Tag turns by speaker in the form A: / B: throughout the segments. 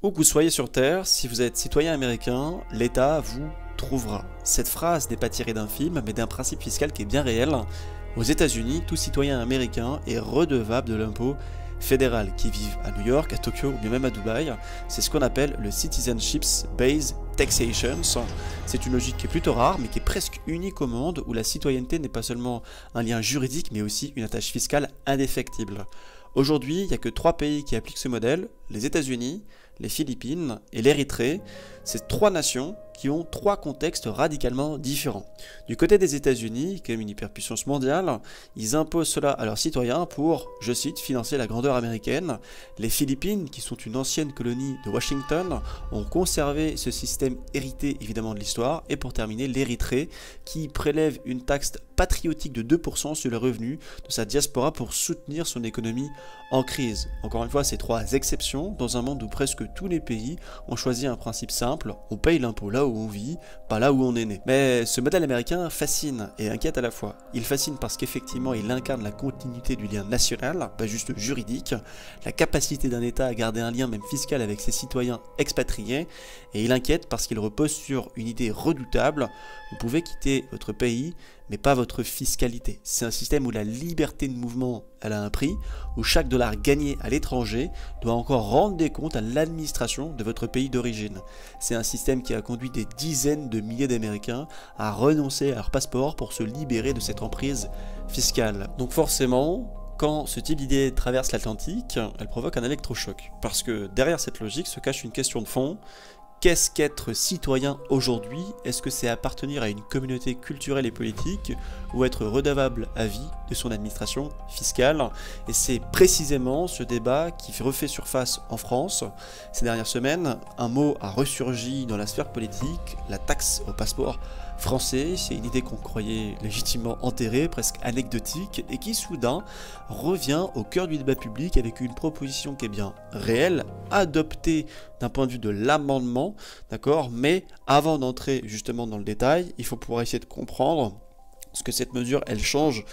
A: Où que vous soyez sur Terre, si vous êtes citoyen américain, l'État vous trouvera. Cette phrase n'est pas tirée d'un film, mais d'un principe fiscal qui est bien réel. Aux États-Unis, tout citoyen américain est redevable de l'impôt fédéral, qui vivent à New York, à Tokyo ou bien même à Dubaï. C'est ce qu'on appelle le Citizenship Based Taxation. C'est une logique qui est plutôt rare, mais qui est presque unique au monde, où la citoyenneté n'est pas seulement un lien juridique, mais aussi une attache fiscale indéfectible. Aujourd'hui, il n'y a que 3 pays qui appliquent ce modèle, les États-Unis, les Philippines et l'Érythrée. Ces 3 nations qui ont 3 contextes radicalement différents. Du côté des États-Unis, qui est une hyperpuissance mondiale, ils imposent cela à leurs citoyens pour, je cite, financer la grandeur américaine. Les Philippines, qui sont une ancienne colonie de Washington, ont conservé ce système hérité évidemment de l'histoire. Et pour terminer, l'Érythrée, qui prélève une taxe patriotique de 2% sur le revenu de sa diaspora pour soutenir son économie en crise. Encore une fois, ces 3 exceptions dans un monde où presque tous les pays ont choisi un principe simple: on paye l'impôt là où on vit, pas là où on est né. Mais ce modèle américain fascine et inquiète à la fois. Il fascine parce qu'effectivement il incarne la continuité du lien national, pas juste juridique, la capacité d'un État à garder un lien même fiscal avec ses citoyens expatriés, et il inquiète parce qu'il repose sur une idée redoutable: vous pouvez quitter votre pays, mais pas votre fiscalité. C'est un système où la liberté de mouvement, elle a un prix, où chaque dollar gagné à l'étranger doit encore rendre des comptes à l'administration de votre pays d'origine. C'est un système qui a conduit des dizaines de milliers d'Américains à renoncer à leur passeport pour se libérer de cette emprise fiscale. Donc forcément, quand ce type d'idée traverse l'Atlantique, elle provoque un électrochoc. Parce que derrière cette logique se cache une question de fond. Qu'est-ce qu'être citoyen aujourd'hui? Est-ce que c'est appartenir à une communauté culturelle et politique, ou être redevable à vie de son administration fiscale? Et c'est précisément ce débat qui refait surface en France. Ces dernières semaines, un mot a ressurgi dans la sphère politique: la taxe au passeport français. C'est une idée qu'on croyait légitimement enterrée, presque anecdotique, et qui soudain revient au cœur du débat public avec une proposition qui est bien réelle, adoptée d'un point de vue de l'amendement, d'accord, mais avant d'entrer justement dans le détail, il faut pouvoir essayer de comprendre ce que cette mesure, elle change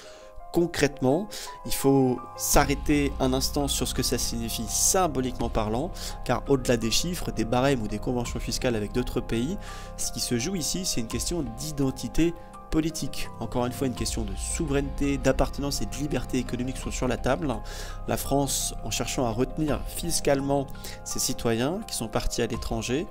A: concrètement. Il faut s'arrêter un instant sur ce que ça signifie symboliquement parlant, car au-delà des chiffres, des barèmes ou des conventions fiscales avec d'autres pays, ce qui se joue ici, c'est une question d'identité politique. Encore une fois, une question de souveraineté, d'appartenance et de liberté économique sont sur la table. La France, en cherchant à retenir fiscalement ses citoyens qui sont partis à l'étranger,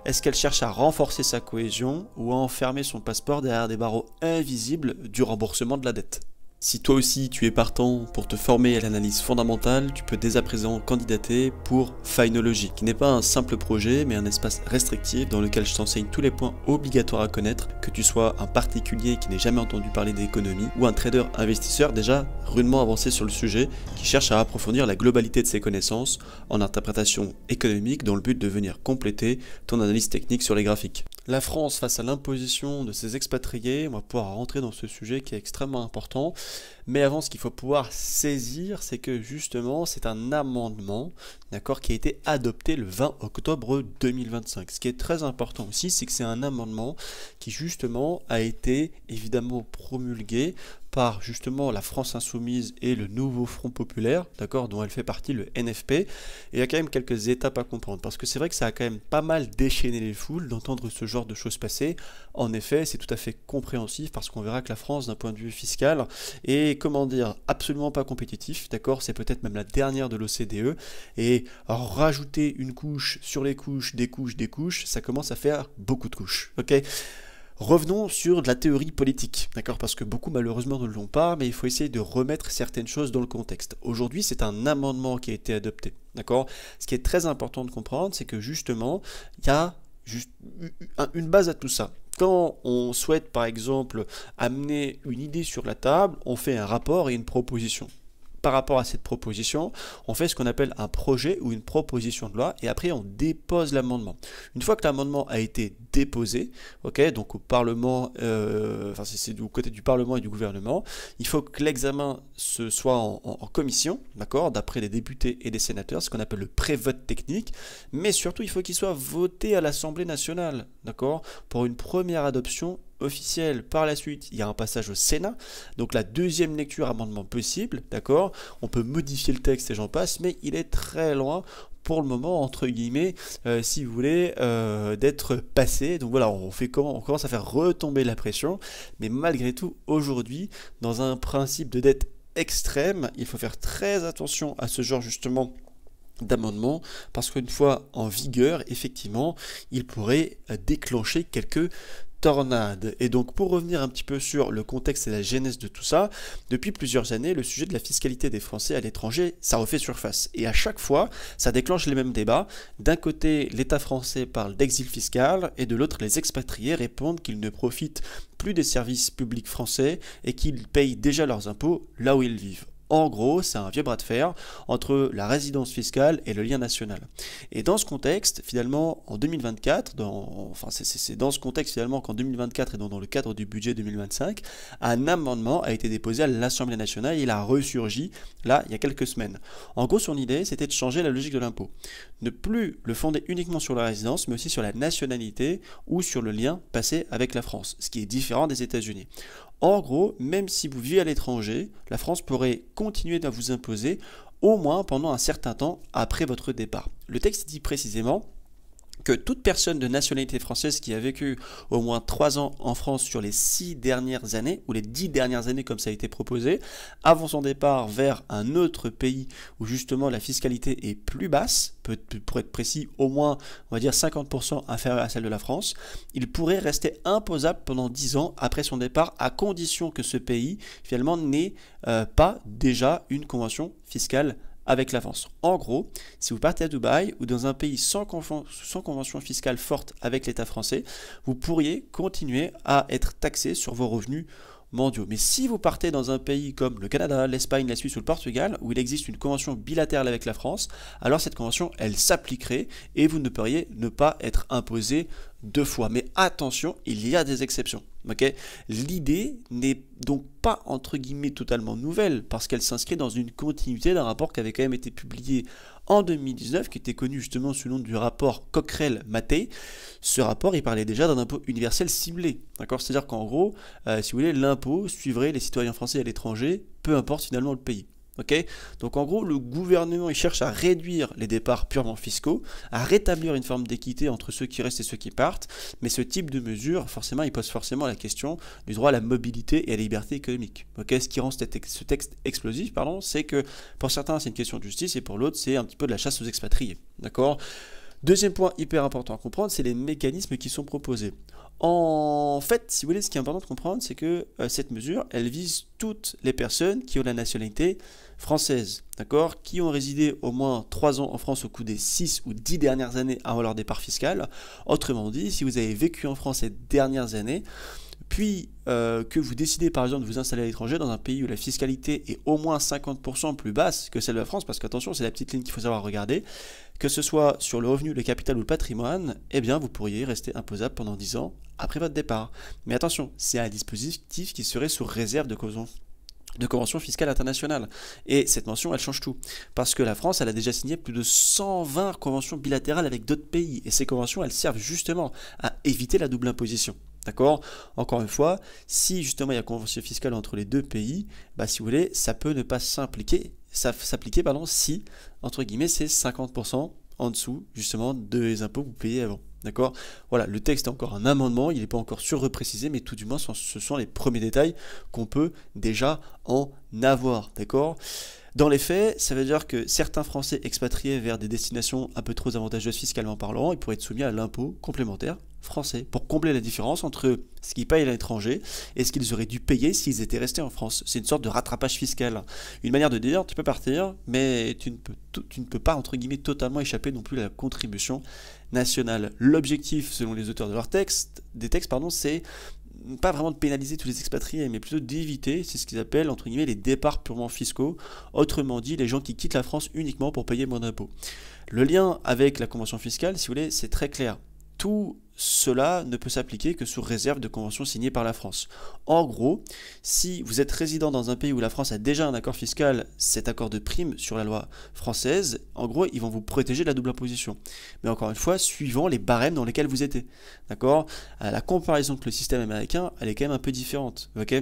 A: est-ce qu'elle cherche à renforcer sa cohésion ou à enfermer son passeport derrière des barreaux invisibles du remboursement de la dette? Si toi aussi tu es partant pour te former à l'analyse fondamentale, tu peux dès à présent candidater pour Finology, qui n'est pas un simple projet, mais un espace restrictif dans lequel je t'enseigne tous les points obligatoires à connaître, que tu sois un particulier qui n'ait jamais entendu parler d'économie, ou un trader investisseur déjà rudement avancé sur le sujet, qui cherche à approfondir la globalité de ses connaissances en interprétation économique dans le but de venir compléter ton analyse technique sur les graphiques. La France face à l'imposition de ses expatriés, on va pouvoir rentrer dans ce sujet qui est extrêmement important. Mais avant, ce qu'il faut pouvoir saisir, c'est que justement, c'est un amendement, d'accord, qui a été adopté le 20 octobre 2025. Ce qui est très important aussi, c'est que c'est un amendement qui justement a été évidemment promulgué par justement la France Insoumise et le Nouveau Front Populaire, d'accord, dont elle fait partie, le NFP. Et il y a quand même quelques étapes à comprendre, parce que c'est vrai que ça a quand même pas mal déchaîné les foules d'entendre ce genre de choses passer. En effet, c'est tout à fait compréhensif, parce qu'on verra que la France, d'un point de vue fiscal, est, comment dire, absolument pas compétitif, d'accord, c'est peut-être même la dernière de l'OCDE, et rajouter une couche sur les couches, des couches, ça commence à faire beaucoup de couches, ok? Revenons sur de la théorie politique, d'accord, parce que beaucoup malheureusement ne l'ont pas, mais il faut essayer de remettre certaines choses dans le contexte. Aujourd'hui, c'est un amendement qui a été adopté, d'accord. Ce qui est très important de comprendre, c'est que justement, il y a juste une base à tout ça. Quand on souhaite par exemple amener une idée sur la table, on fait un rapport et une proposition. Par rapport à cette proposition, on fait ce qu'on appelle un projet ou une proposition de loi, et après on dépose l'amendement. Une fois que l'amendement a été déposé, ok, donc au Parlement, enfin c'est du côté du Parlement et du gouvernement, il faut que l'examen se soit en commission, d'accord, d'après les députés et les sénateurs, ce qu'on appelle le pré-vote technique, mais surtout il faut qu'il soit voté à l'Assemblée nationale, d'accord, pour une première adoption officielle. Par la suite, il y a un passage au Sénat, donc la deuxième lecture, amendement possible, d'accord, on peut modifier le texte et j'en passe, mais il est très loin pour le moment, entre guillemets, si vous voulez, d'être passé. Donc voilà, on commence à faire retomber la pression, mais malgré tout, aujourd'hui, dans un principe de dette extrême, il faut faire très attention à ce genre justement d'amendement, parce qu'une fois en vigueur, effectivement, il pourrait déclencher quelques tornades. Et donc pour revenir un petit peu sur le contexte et la genèse de tout ça, depuis plusieurs années, le sujet de la fiscalité des Français à l'étranger, ça refait surface. Et à chaque fois, ça déclenche les mêmes débats. D'un côté, l'État français parle d'exil fiscal, et de l'autre, les expatriés répondent qu'ils ne profitent plus des services publics français et qu'ils payent déjà leurs impôts là où ils vivent. En gros, c'est un vieux bras de fer entre la résidence fiscale et le lien national. Et dans ce contexte, finalement, en 2024, c'est dans ce contexte finalement qu'en 2024 et dans le cadre du budget 2025, un amendement a été déposé à l'Assemblée nationale et il a ressurgi là il y a quelques semaines. En gros, son idée, c'était de changer la logique de l'impôt. Ne plus le fonder uniquement sur la résidence, mais aussi sur la nationalité ou sur le lien passé avec la France, ce qui est différent des États-Unis. En gros, même si vous vivez à l'étranger, la France pourrait continuer à vous imposer au moins pendant un certain temps après votre départ. Le texte dit précisément que toute personne de nationalité française qui a vécu au moins 3 ans en France sur les 6 dernières années, ou les 10 dernières années comme ça a été proposé, avant son départ vers un autre pays où justement la fiscalité est plus basse, pour être précis au moins on va dire 50% inférieure à celle de la France, il pourrait rester imposable pendant 10 ans après son départ à condition que ce pays finalement n'ait pas déjà une convention fiscale avec la France. En gros, si vous partez à Dubaï ou dans un pays sans convention fiscale forte avec l'État français, vous pourriez continuer à être taxé sur vos revenus mondiaux. Mais si vous partez dans un pays comme le Canada, l'Espagne, la Suisse ou le Portugal, où il existe une convention bilatérale avec la France, alors cette convention, elle s'appliquerait et vous ne pourriez ne pas être imposé 2 fois. Mais attention, il y a des exceptions. Okay, l'idée n'est donc pas entre guillemets totalement nouvelle parce qu'elle s'inscrit dans une continuité d'un rapport qui avait quand même été publié en 2019, qui était connu justement sous le nom du rapport Coquerel-Mattei. Ce rapport, il parlait déjà d'un impôt universel ciblé. D'accord, c'est-à-dire qu'en gros, si vous voulez, l'impôt suivrait les citoyens français à l'étranger, peu importe finalement le pays. Okay, donc en gros, le gouvernement il cherche à réduire les départs purement fiscaux, à rétablir une forme d'équité entre ceux qui restent et ceux qui partent, mais ce type de mesure, forcément, il pose forcément la question du droit à la mobilité et à la liberté économique. Okay, ce qui rend ce texte explosif, c'est que pour certains c'est une question de justice et pour l'autre c'est un petit peu de la chasse aux expatriés. D'accord ? Deuxième point hyper important à comprendre, c'est les mécanismes qui sont proposés. En fait, si vous voulez, ce qui est important de comprendre, c'est que cette mesure, elle vise toutes les personnes qui ont la nationalité française, d'accord, qui ont résidé au moins 3 ans en France au cours des 6 ou 10 dernières années avant leur départ fiscal. Autrement dit, si vous avez vécu en France ces dernières années, puis que vous décidez par exemple de vous installer à l'étranger dans un pays où la fiscalité est au moins 50% plus basse que celle de la France, parce qu'attention, c'est la petite ligne qu'il faut savoir regarder, que ce soit sur le revenu, le capital ou le patrimoine, eh bien vous pourriez rester imposable pendant 10 ans après votre départ. Mais attention, c'est un dispositif qui serait sous réserve de convention fiscale internationale. Et cette mention, elle change tout. Parce que la France, elle a déjà signé plus de 120 conventions bilatérales avec d'autres pays. Et ces conventions, elles servent justement à éviter la double imposition. D'accord ? Encore une fois, si justement il y a convention fiscale entre les deux pays, si vous voulez, ça peut ne pas s'appliquer, si, entre guillemets, c'est 50% en dessous, justement, des impôts que vous payez avant. D'accord ? Voilà, le texte est encore un amendement, il n'est pas encore surprécisé, mais tout du moins, ce sont les premiers détails qu'on peut déjà en avoir. D'accord ? Dans les faits, ça veut dire que certains Français expatriés vers des destinations un peu trop avantageuses fiscalement parlant, ils pourraient être soumis à l'impôt complémentaire français pour combler la différence entre ce qu'ils payent à l'étranger et ce qu'ils auraient dû payer s'ils étaient restés en France. C'est une sorte de rattrapage fiscal. Une manière de dire, tu peux partir, mais tu ne peux pas, entre guillemets, totalement échapper non plus à la contribution nationale. L'objectif, selon les auteurs de leurs textes, c'est pas vraiment de pénaliser tous les expatriés, mais plutôt d'éviter, c'est ce qu'ils appellent, entre guillemets, les départs purement fiscaux, autrement dit, les gens qui quittent la France uniquement pour payer moins d'impôts. Le lien avec la convention fiscale, si vous voulez, c'est très clair. Tout cela ne peut s'appliquer que sous réserve de conventions signées par la France. En gros, si vous êtes résident dans un pays où la France a déjà un accord fiscal, cet accord de prime sur la loi française, en gros, ils vont vous protéger de la double imposition. Mais encore une fois, suivant les barèmes dans lesquels vous étiez. D'accord ? La comparaison avec le système américain, elle est quand même un peu différente. Ok ?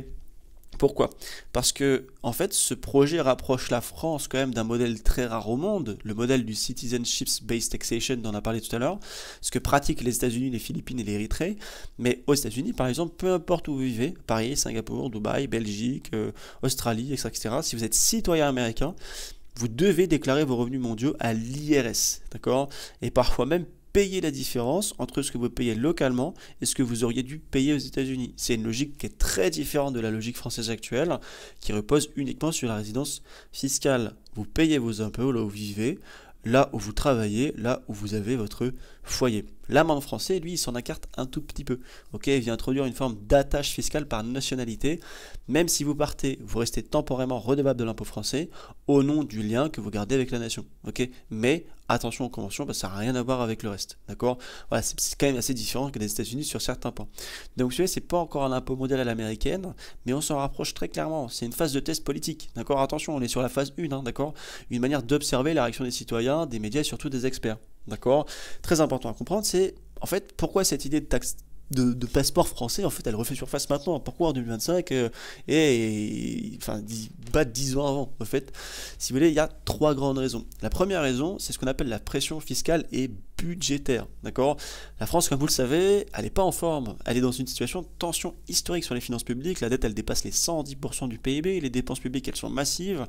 A: Pourquoi? Parce que, en fait, ce projet rapproche la France quand même d'un modèle très rare au monde, le modèle du Citizenship-Based Taxation dont on a parlé tout à l'heure, ce que pratiquent les États-Unis, les Philippines et l'Érythrée. Mais aux États-Unis, par exemple, peu importe où vous vivez, Paris, Singapour, Dubaï, Belgique, Australie, etc., si vous êtes citoyen américain, vous devez déclarer vos revenus mondiaux à l'IRS, d'accord? Et parfois même payer la différence entre ce que vous payez localement et ce que vous auriez dû payer aux États-Unis. C'est une logique qui est très différente de la logique française actuelle, qui repose uniquement sur la résidence fiscale. Vous payez vos impôts là où vous vivez, là où vous travaillez, là où vous avez votre foyer. L'amende français, lui, il s'en écarte un tout petit peu. Ok, il vient introduire une forme d'attache fiscale par nationalité. Même si vous partez, vous restez temporairement redevable de l'impôt français au nom du lien que vous gardez avec la nation. Ok, mais attention aux conventions, parce que ça n'a rien à voir avec le reste. D'accord. Voilà, c'est quand même assez différent que les États-Unis sur certains points. Donc, vous savez, c'est pas encore un impôt mondial à l'américaine, mais on s'en rapproche très clairement. C'est une phase de test politique. D'accord. Attention, on est sur la phase 1, hein, d'accord. Une manière d'observer la réaction des citoyens, des médias et surtout des experts. D'accord. Très important à comprendre, c'est en fait pourquoi cette idée de taxe de passeport français, en fait, elle refait surface maintenant. Pourquoi en 2025 enfin, pas 10 ans avant, en fait. Si vous voulez, il y a 3 grandes raisons. La première raison, c'est ce qu'on appelle la pression fiscale et budgétaire, d'accord. La France, comme vous le savez, elle n'est pas en forme. Elle est dans une situation de tension historique sur les finances publiques. La dette, elle dépasse les 110% du PIB. Les dépenses publiques, elles sont massives.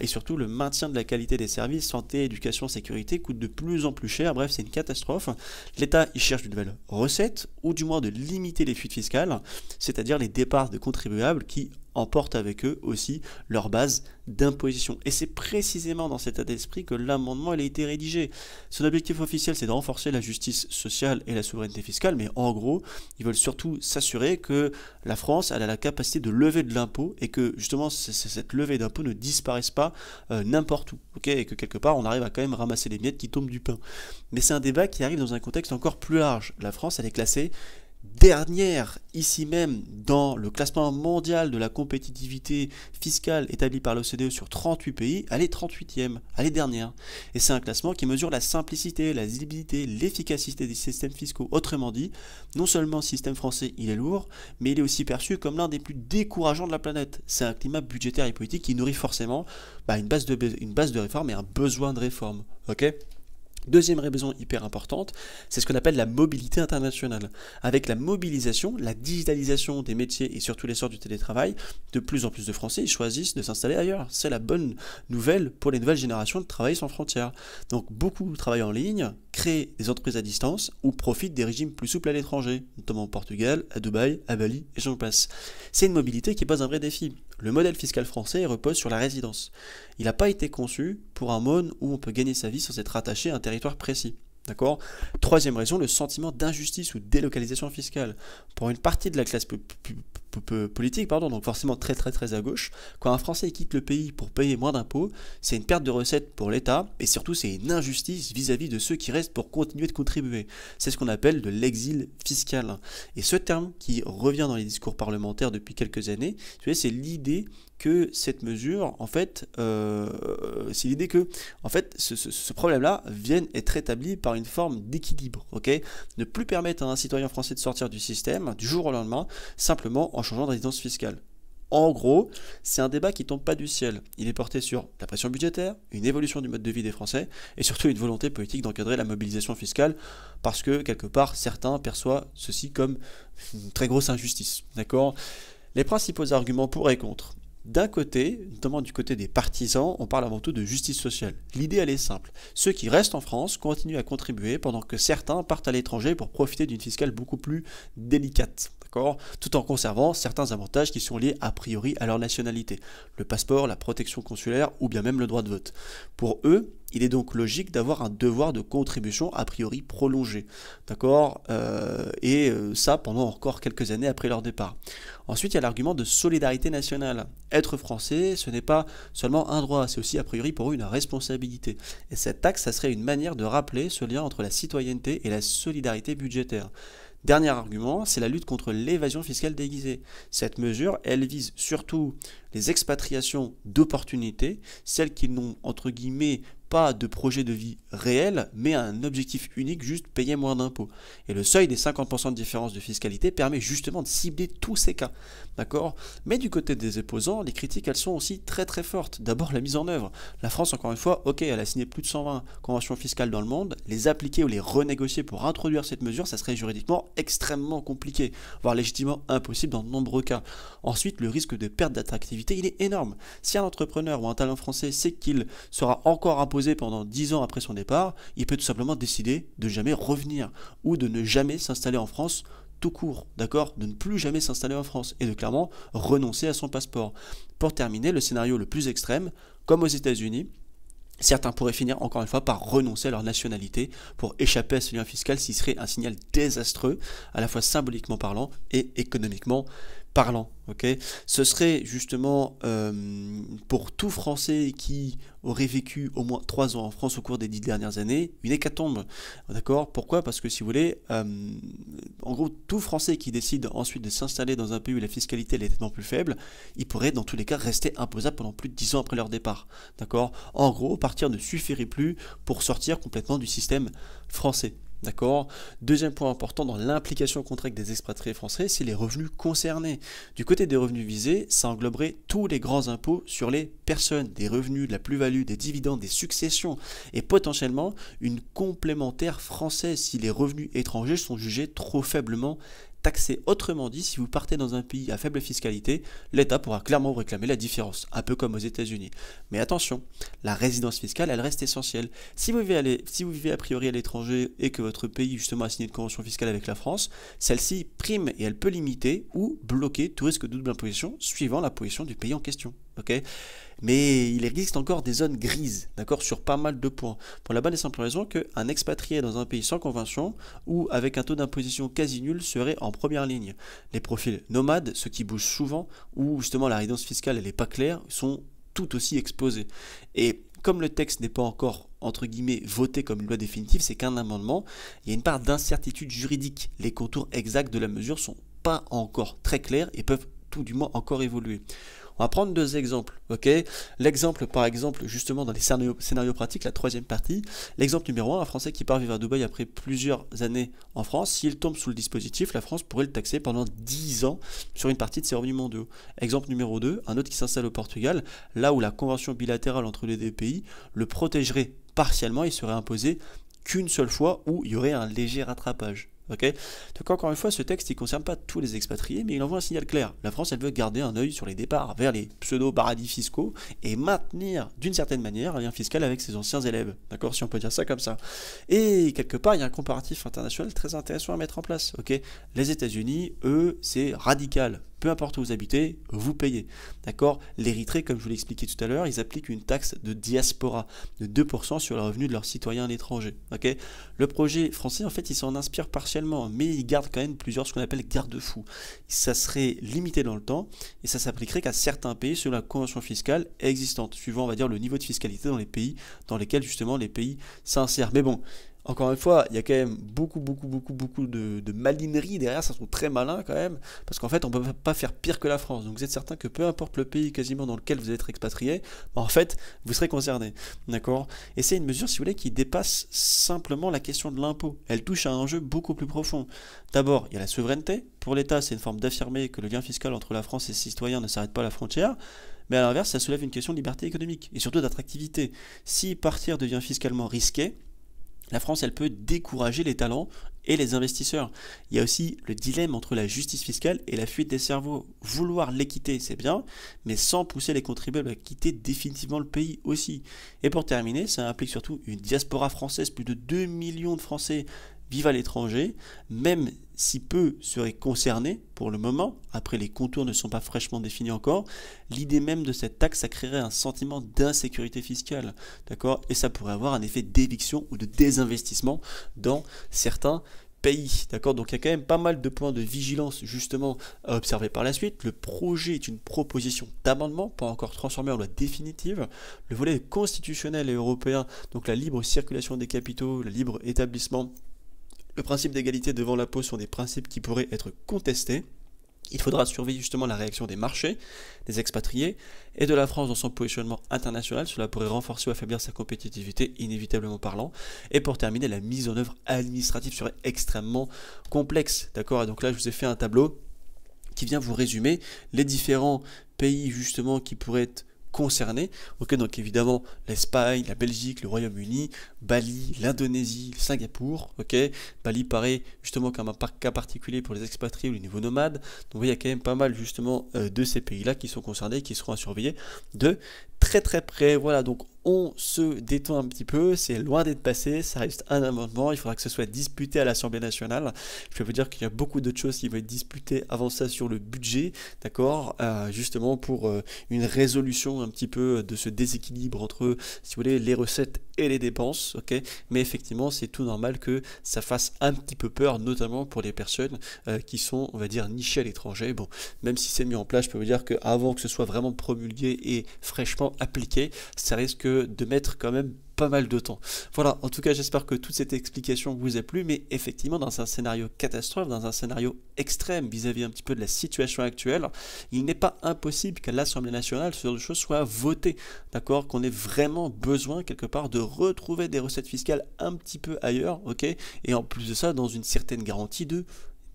A: Et surtout, le maintien de la qualité des services, santé, éducation, sécurité, coûte de plus en plus cher. Bref, c'est une catastrophe. L'État, il cherche de nouvelles recettes, ou du moins de limiter les fuites fiscales, c'est-à-dire les départs de contribuables qui emportent avec eux aussi leur base d'imposition. Et c'est précisément dans cet état d'esprit que l'amendement a été rédigé. Son objectif officiel, c'est de renforcer la justice sociale et la souveraineté fiscale, mais en gros, ils veulent surtout s'assurer que la France elle a la capacité de lever de l'impôt et que justement cette levée d'impôt ne disparaisse pas n'importe où, ok, et que quelque part on arrive à quand même ramasser les miettes qui tombent du pain. Mais c'est un débat qui arrive dans un contexte encore plus large. La France, elle est classée dernière ici même dans le classement mondial de la compétitivité fiscale établi par l'OCDE sur 38 pays, elle est 38e, elle est dernière. Et c'est un classement qui mesure la simplicité, la lisibilité, l'efficacité des systèmes fiscaux. Autrement dit, non seulement le système français il est lourd, mais il est aussi perçu comme l'un des plus décourageants de la planète. C'est un climat budgétaire et politique qui nourrit forcément une base de réforme et un besoin de réforme. Ok ? Deuxième raison hyper importante, c'est ce qu'on appelle la mobilité internationale. Avec la mobilisation, la digitalisation des métiers et surtout l'essor du télétravail, de plus en plus de Français choisissent de s'installer ailleurs. C'est la bonne nouvelle pour les nouvelles générations de travail sans frontières. Donc beaucoup travaillent en ligne, créent des entreprises à distance ou profitent des régimes plus souples à l'étranger, notamment au Portugal, à Dubaï, à Bali et j'en passe. C'est une mobilité qui pose un vrai défi. Le modèle fiscal français repose sur la résidence. Il n'a pas été conçu pour un monde où on peut gagner sa vie sans être rattaché à un territoire précis. D'accord. Troisième raison, le sentiment d'injustice ou délocalisation fiscale. Pour une partie de la classe politique, donc forcément très à gauche, quand un Français quitte le pays pour payer moins d'impôts, c'est une perte de recettes pour l'État et surtout c'est une injustice vis-à-vis de ceux qui restent pour continuer de contribuer. C'est ce qu'on appelle de l'exil fiscal. Et ce terme qui revient dans les discours parlementaires depuis quelques années, c'est l'idée que cette mesure, en fait, c'est l'idée que, en fait, ce problème-là vienne être rétabli par une forme d'équilibre, ok ? Ne plus permettre à un citoyen français de sortir du système du jour au lendemain, simplement en changeant de résidence fiscale. En gros, c'est un débat qui tombe pas du ciel. Il est porté sur la pression budgétaire, une évolution du mode de vie des Français, et surtout une volonté politique d'encadrer la mobilisation fiscale, parce que, quelque part, certains perçoivent ceci comme une très grosse injustice, d'accord ? Les principaux arguments pour et contre. D'un côté, notamment du côté des partisans, on parle avant tout de justice sociale. L'idée, elle est simple. Ceux qui restent en France continuent à contribuer pendant que certains partent à l'étranger pour profiter d'une fiscale beaucoup plus délicate, d'accord ? Tout en conservant certains avantages qui sont liés a priori à leur nationalité. Le passeport, la protection consulaire ou bien même le droit de vote. Pour eux, il est donc logique d'avoir un devoir de contribution a priori prolongé, d'accord, ça pendant encore quelques années après leur départ. Ensuite, il y a l'argument de solidarité nationale. Être français, ce n'est pas seulement un droit, c'est aussi a priori pour eux une responsabilité. Et cette taxe, ça serait une manière de rappeler ce lien entre la citoyenneté et la solidarité budgétaire. Dernier argument, c'est la lutte contre l'évasion fiscale déguisée. Cette mesure, elle vise surtout les expatriations d'opportunités, celles qui n'ont entre guillemets pas de projet de vie réel, mais un objectif unique, juste payer moins d'impôts. Et le seuil des 50% de différence de fiscalité permet justement de cibler tous ces cas. D'accord? Mais du côté des opposants, les critiques, elles sont aussi très très fortes. D'abord, la mise en œuvre. La France, encore une fois, ok, elle a signé plus de 120 conventions fiscales dans le monde. Les appliquer ou les renégocier pour introduire cette mesure, ça serait juridiquement extrêmement compliqué, voire légitimement impossible dans de nombreux cas. Ensuite, le risque de perte d'attractivité, il est énorme. Si un entrepreneur ou un talent français sait qu'il sera encore imposé pendant 10 ans après son départ, il peut tout simplement décider de jamais revenir ou de ne jamais s'installer en France tout court, d'accord? De ne plus jamais s'installer en France et de clairement renoncer à son passeport. Pour terminer, le scénario le plus extrême, comme aux États-Unis, certains pourraient finir encore une fois par renoncer à leur nationalité pour échapper à ce lien fiscal, ce qui serait un signal désastreux, à la fois symboliquement parlant et économiquement parlant. Okay, ce serait justement pour tout Français qui aurait vécu au moins 3 ans en France au cours des 10 dernières années, une hécatombe. D'accord? Pourquoi? Parce que si vous voulez, en gros, tout Français qui décide ensuite de s'installer dans un pays où la fiscalité est nettement plus faible, il pourrait dans tous les cas rester imposable pendant plus de 10 ans après leur départ. D'accord? En gros, partir ne suffirait plus pour sortir complètement du système français. D'accord. Deuxième point important dans l'implication contracte des expatriés français, c'est les revenus concernés. Du côté des revenus visés, ça engloberait tous les grands impôts sur les personnes, des revenus, de la plus-value, des dividendes, des successions, et potentiellement une complémentaire française si les revenus étrangers sont jugés trop faiblement taxés. Autrement dit, si vous partez dans un pays à faible fiscalité, l'État pourra clairement vous réclamer la différence, un peu comme aux États-Unis. Mais attention, la résidence fiscale, elle reste essentielle. Si vous vivez a priori à l'étranger et que votre pays justement a signé une convention fiscale avec la France, celle-ci prime et elle peut limiter ou bloquer tout risque de double imposition suivant la position du pays en question. Okay, mais il existe encore des zones grises, d'accord, sur pas mal de points, pour la bonne et simple raison qu'un expatrié dans un pays sans convention ou avec un taux d'imposition quasi nul serait en première ligne. Les profils nomades, ceux qui bougent souvent, ou justement la résidence fiscale elle n'est pas claire, sont tout aussi exposés. Et comme le texte n'est pas encore, entre guillemets, voté comme une loi définitive, c'est qu'un amendement, il y a une part d'incertitude juridique. Les contours exacts de la mesure sont pas encore très clairs et peuvent tout du moins encore évoluer. On va prendre 2 exemples, ok? L'exemple, par exemple, justement dans les scénarios pratiques, la 3e partie. L'exemple numéro 1, un Français qui part vivre à Dubaï après plusieurs années en France, s'il tombe sous le dispositif, la France pourrait le taxer pendant 10 ans sur une partie de ses revenus mondiaux. Exemple numéro 2, un autre qui s'installe au Portugal, là où la convention bilatérale entre les 2 pays le protégerait partiellement, il serait imposé qu'une seule fois où il y aurait un léger rattrapage. Okay, donc encore une fois, ce texte ne concerne pas tous les expatriés, mais il envoie un signal clair. La France, elle veut garder un œil sur les départs vers les pseudo-paradis fiscaux et maintenir d'une certaine manière un lien fiscal avec ses anciens élèves. D'accord, si on peut dire ça comme ça. Et quelque part, il y a un comparatif international très intéressant à mettre en place. Okay, les États-Unis, eux, c'est radical. Peu importe où vous habitez, vous payez. D'accord? L'Érythrée, comme je vous l'ai expliqué tout à l'heure, ils appliquent une taxe de diaspora de 2% sur le revenu de leurs citoyens à l'étranger. Okay? Le projet français, en fait, il s'en inspire partiellement, mais il garde quand même plusieurs, ce qu'on appelle garde-fous. Ça serait limité dans le temps et ça s'appliquerait qu'à certains pays selon la convention fiscale existante, suivant, on va dire, le niveau de fiscalité dans les pays dans lesquels, justement, les pays s'insèrent. Mais bon, encore une fois, il y a quand même beaucoup de malinerie derrière, ça sont très malins quand même, parce qu'en fait, on ne peut pas faire pire que la France. Donc vous êtes certain que peu importe le pays quasiment dans lequel vous allez être expatrié, en fait, vous serez concerné. D'accord? Et c'est une mesure, si vous voulez, qui dépasse simplement la question de l'impôt. Elle touche à un enjeu beaucoup plus profond. D'abord, il y a la souveraineté. Pour l'État, c'est une forme d'affirmer que le lien fiscal entre la France et ses citoyens ne s'arrête pas à la frontière. Mais à l'inverse, ça soulève une question de liberté économique et surtout d'attractivité. Si partir devient fiscalement risqué, la France, elle peut décourager les talents et les investisseurs. Il y a aussi le dilemme entre la justice fiscale et la fuite des cerveaux. Vouloir l'équité, c'est bien, mais sans pousser les contribuables à quitter définitivement le pays aussi. Et pour terminer, ça implique surtout une diaspora française. Plus de 2 millions de Français vivent à l'étranger, même si peu seraient concernés pour le moment, après les contours ne sont pas fraîchement définis encore, l'idée même de cette taxe, ça créerait un sentiment d'insécurité fiscale, d'accord? Et ça pourrait avoir un effet d'éviction ou de désinvestissement dans certains pays, d'accord? Donc il y a quand même pas mal de points de vigilance justement à observer par la suite. Le projet est une proposition d'amendement, pas encore transformé en loi définitive. Le volet constitutionnel et européen, donc la libre circulation des capitaux, le libre établissement, le principe d'égalité devant l'impôt sont des principes qui pourraient être contestés. Il faudra surveiller justement la réaction des marchés, des expatriés et de la France dans son positionnement international. Cela pourrait renforcer ou affaiblir sa compétitivité, inévitablement parlant. Et pour terminer, la mise en œuvre administrative serait extrêmement complexe. D'accord? Et donc là, je vous ai fait un tableau qui vient vous résumer les différents pays justement qui pourraient être concernés. Ok, donc évidemment l'Espagne, la Belgique, le Royaume-Uni, Bali, l'Indonésie, Singapour. Ok, Bali paraît justement comme un cas particulier pour les expatriés ou les nouveaux nomades. Donc vous voyez, il y a quand même pas mal justement de ces pays-là qui sont concernés, qui seront à surveiller de très très près. Voilà, donc on se détend un petit peu, c'est loin d'être passé, ça reste un amendement, il faudra que ce soit disputé à l'Assemblée nationale. Je peux vous dire qu'il y a beaucoup d'autres choses qui vont être disputées avant ça sur le budget, d'accord, justement pour une résolution un petit peu de ce déséquilibre entre, si vous voulez, les recettes et les dépenses, ok, mais effectivement c'est tout normal que ça fasse un petit peu peur, notamment pour les personnes qui sont, on va dire, nichées à l'étranger. Bon, même si c'est mis en place, je peux vous dire qu'avant que ce soit vraiment promulgué et fraîchement appliqué, ça risque de mettre quand même pas mal de temps. Voilà, en tout cas j'espère que toute cette explication vous a plu, mais effectivement dans un scénario catastrophe, dans un scénario extrême vis-à-vis un petit peu de la situation actuelle, il n'est pas impossible qu'à l'Assemblée nationale ce genre de choses soit voté, d'accord, qu'on ait vraiment besoin quelque part de retrouver des recettes fiscales un petit peu ailleurs, ok, et en plus de ça dans une certaine garantie de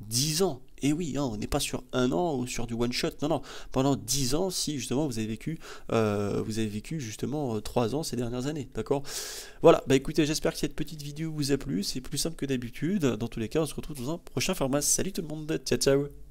A: 10 ans. Et oui, hein, on n'est pas sur un an ou sur du one shot, non, non, pendant 10 ans si justement vous avez vécu justement 3 ans ces dernières années, d'accord. Voilà, bah écoutez, j'espère que cette petite vidéo vous a plu, c'est plus simple que d'habitude, dans tous les cas on se retrouve dans un prochain format. Salut tout le monde, ciao ciao.